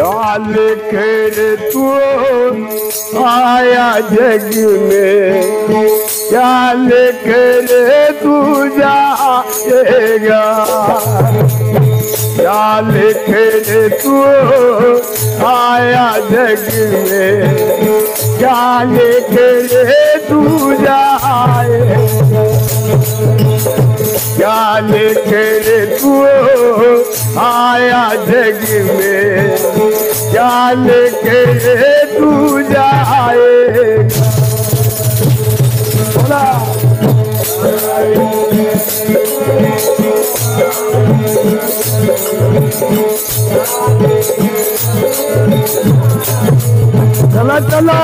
क्या लिखे तू आया जग में, क्या लिखे तू जाएगा, क्या लिखे तू आया जग में, क्या लिखे तू जाएगा, क्या लिखे तू आया जग में, क्या लिखे तू जाएगा। चला चला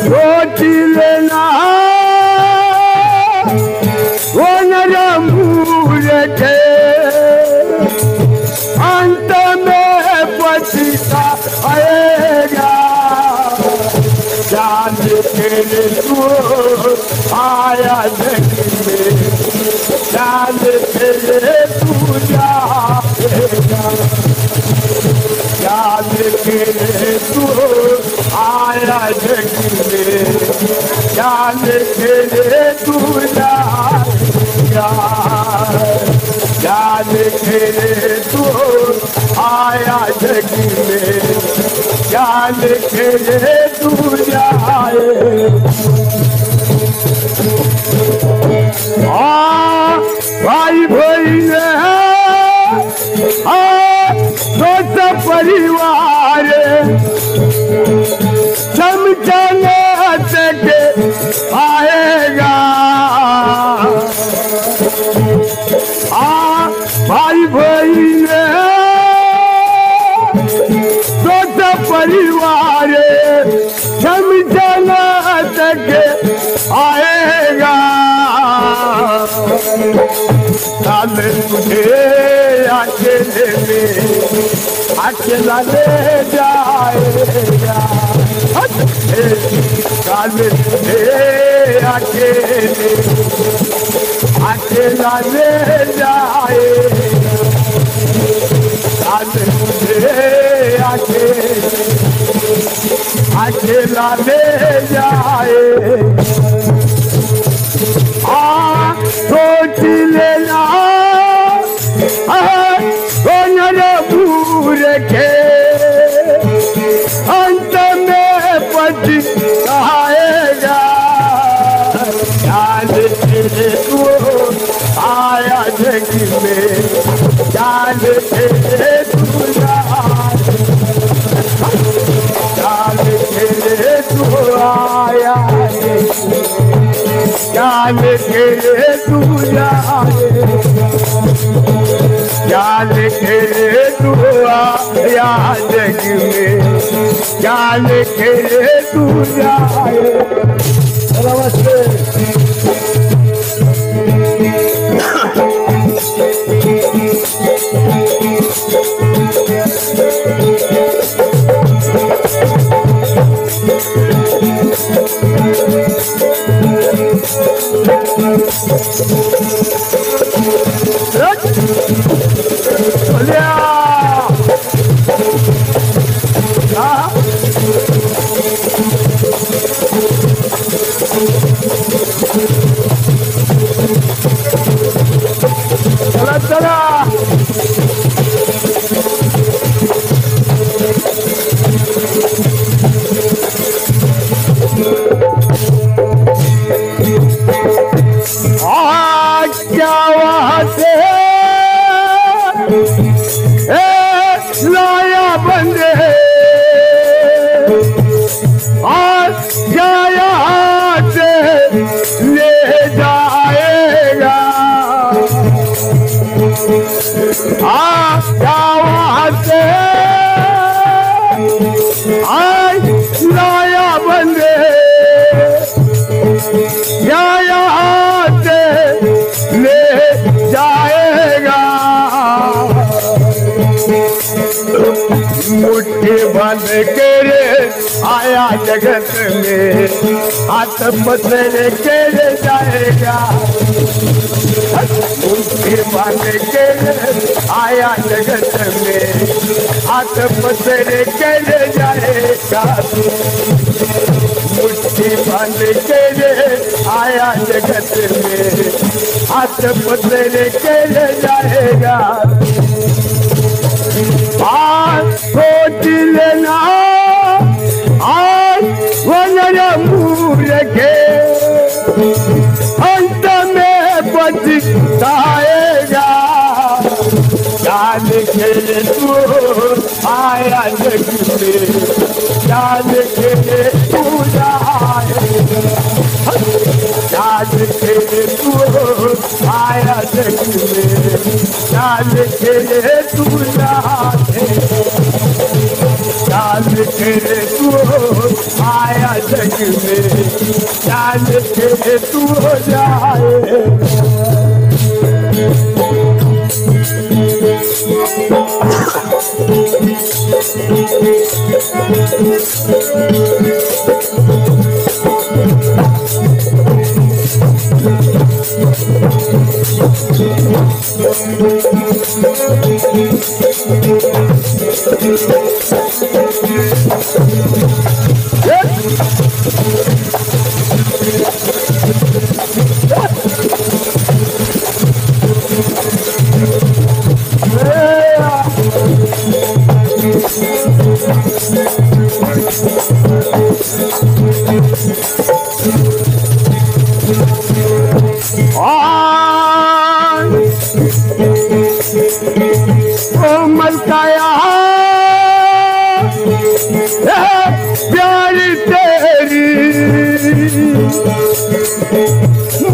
सोच लेना वो नरमूल के अंत में पछता आएगा, जान के तू आया जग में, जान के तू जाएगा, जान के तू आया जग में, जान के तू जाएगा, जान के तू आया जग में, जान के तू जाएगा। भाई बहन दोस्त परिवार समझने के आएगा, भाई बहन दोस्त परिवार समझने के आएगा, काल तुझे अकेले में अकेला ले जाएगा, काल तुझे अकेले अकेला ले जाएगा, काल तुझे अकेला ले जाएगा। सोच लेना नरमूल के अंत में पछताएगा, जान के तू आया जग में, जान के तू जान के तू आया जान के तू जाए, जान के तू आया जग में, जान के तू जाए। नमस्ते। लाया बंदे और जाया से ले जाएगा, से लाया बंदे जगत में, हाथ पसरे के जाएगा, मुट्ठी बांध के आया जगत में, हाथ पसरे के जाएगा, मुट्ठी बांध के आया जगत में, हाथ पसरे के जाएगा। सोच लेना आज वजन मूर्खे अंत में पछताएगा। जान के तू आया जग में, जान के तू जाएगा, जान के तू आया जग में, जान के तू जाएगा, जान के तू आया जग में, जान के तू जाएगा। प्यारी तेरी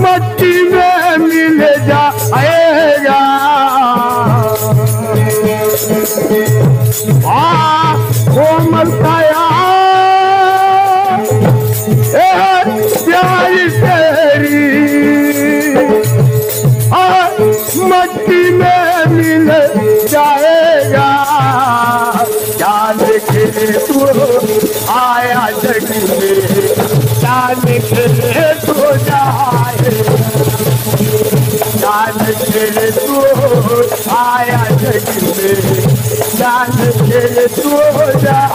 मट्टी में मिल जाएगा। कोमल काया प्यारी तेरी मट्टी में मिल जाएगा। जान के तू आया जग में, जान के तू जाएगा, जान के तू आया जग में, जान के तू जाएगा,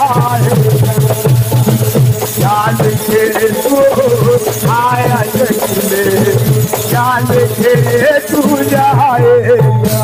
जान के तू आया जग में, जान के तू जाएगा।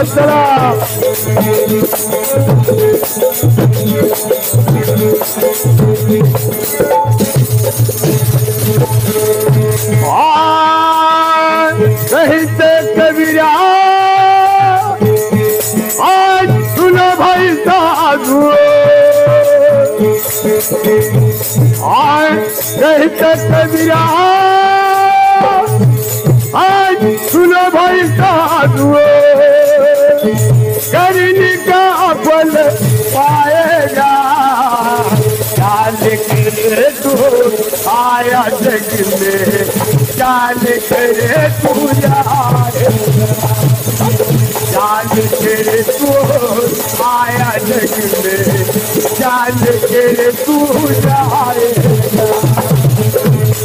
Salam. कहते कबीरा आज सुनो भाई साधु, आज कहते कबीरा आज सुनो भाई साधु, करने का फल पाएगा। जान के तू आया जग में, जान के तू जाएगा, जान के तू आया जग में, जान के तू जाएगा,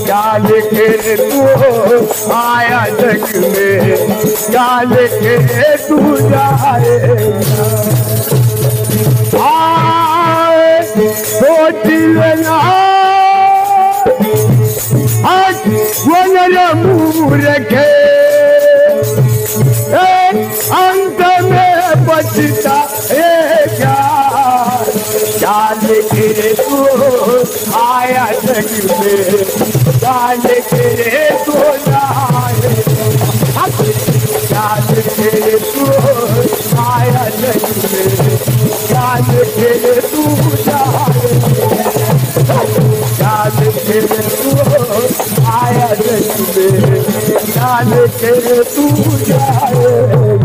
जान के तू आया जग में, जान के तू जाएगा। सोच लेना आज वजन मूर्खे अंत में पछताएगा। जान के तू आया जग में, जान के तू जाएगा, जान के तू आया जग में, जान के तू जाएगा। जान के तू जाए